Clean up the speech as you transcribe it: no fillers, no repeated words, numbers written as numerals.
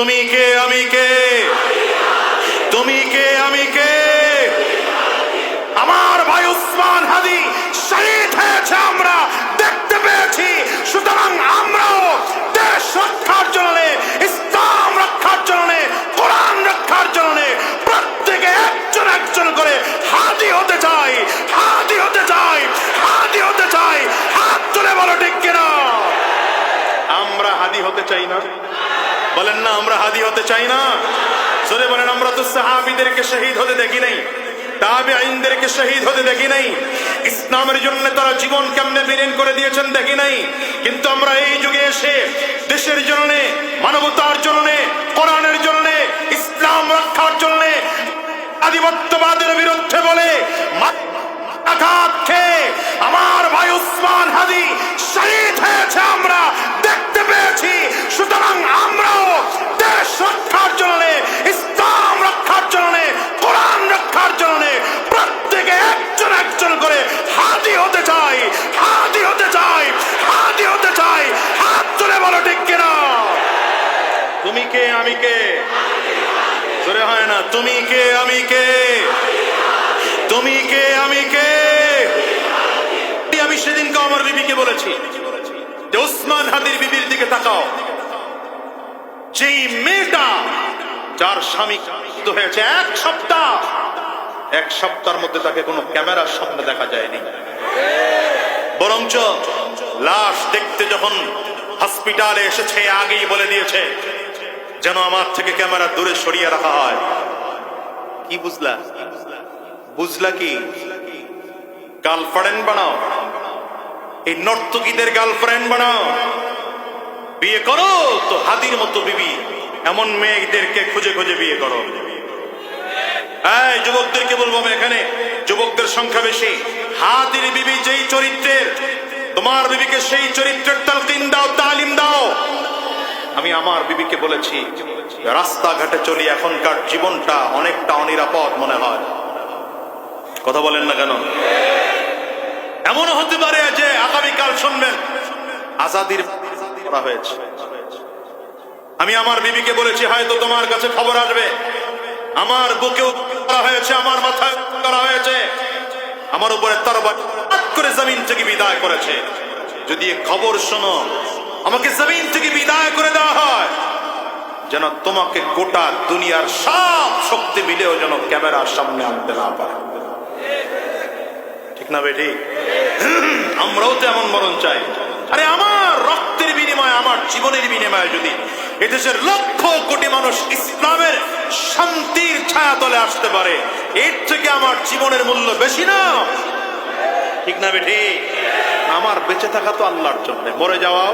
তুমি কে আমি কে, তুমি কে আমি কে। আমার ভাই উসমান হাদি শহীদ হয়েছে, আমরা দেখতে পেয়েছি। সুতরাং আমরাও দেশ রক্ষার জন্য, ইসলাম রক্ষার জন্য, কোরআন রক্ষার জন্য প্রত্যেকে একজন একজন করে হাদি হতে চাই, হাদি হতে চাই, হাদি হতে চাই। হাত তুলে বলো ঠিক কিনা। আমরা হাদি হতে চাই না? বলেন না আমরা হাদি হতে চাই না। জোরে বলেন। আমরা তো সাহাবীদেরকে শহীদ হতে দেখি নাই, তাবেঈনদেরকে শহীদ হতে দেখি নাই, ইসলামের জন্য তারা জীবন কেমনে বিলীন করে দিয়েছেন দেখি নাই। কিন্তু আমরা এই যুগে এসে দেশের জন্য, মানবতার জন্য, কোরআনের জন্য, ইসলাম রক্ষার জন্য, আধিপত্যবাদের বিরুদ্ধে বলে আঘাত খেয়ে আমার ভাই উসমান হাদি শহীদ হয়েছে, আমরা দেখতে পেয়েছি। সুতরাং আমরাও দেশ রক্ষার জন্য, ইসলাম রক্ষার জন্য, কোরআন রক্ষার জন্য প্রত্যেকে একজন একজন করে হাদি হতে চাই, হাদি হতে চাই, হাদি হতে চাই। হাত তুলে বলো ঠিক কিনা। তুমি কে আমি কে, জোরে হয় না। তুমি কে আমি কে, তুমি কে আমি কে। আমি সেদিনকে আমার বিবিকে বলেছি যে উসমান হাদির বিবির দিকে তাকাও। যেই মেয়েটা যার স্বামী হয়েছে এক সপ্তাহের মধ্যে তাকে কোনো ক্যামেরার সামনে দেখা যায়নি, বরঞ্চ লাশ দেখতে যখন হসপিটালে এসেছে আগেই বলে দিয়েছে যেন আমার থেকে ক্যামেরা দূরে সরিয়ে রাখা হয়। কি বুঝলা? বুঝলা কি? গার্লফ্রেন্ড বানাও, এই নর্তকীদের গার্লফ্রেন্ড বানাও। বিয়ে করো তো হাদির মতো বিবি, এমন মেয়েদেরকে খুঁজে খুঁজে বিয়ে করো। এই যুবকদেরকে বলবো, এখানে যুবকদের সংখ্যা বেশি। হাদির বিবি যেই চরিত্রের, তোমার বিবিকে সেই চরিত্রের তালকিন দাও, তালিম দাও। আমি আমার বিবিকে বলেছি, রাস্তাঘাটে চলি এখনকার জীবনটা অনেকটা অনিরাপদ মনে হয়। কথা বলেন না কেন? এমনও হতে পারে যে আগামীকাল শুনবেন আজাদির করা হয়েছে। আমি আমার বিবিকে বলেছি, হয়তো তোমার কাছে খবর আসবে আমার বুকেও করা হয়েছে, আমার মাথায় করা হয়েছে, আমার উপরে তরবারি করে জমিন থেকে বিদায় করেছে। যদি খবর শোনো, আমাকে জমিন থেকে বিদায় করে দেওয়া হয়, যেন তোমাকে গোটা দুনিয়ার সব শক্তি মিলেও যেন ক্যামেরার সামনে আনতে না পারে। ঠিক না বেঠি? আমরাও তো এমন মরণ চাই। আরে আমার রক্তের বিনিময়ে, আমার জীবনের বিনিময়ে যদি এদেশের লক্ষ কোটি মানুষ ইসলামের শান্তির ছায়া তলে আসতে পারে, এর থেকে আমার জীবনের মূল্য বেশি না? ঠিক না বেঠি? আমার বেঁচে থাকা তো আল্লাহর জন্য, মরে যাওয়াও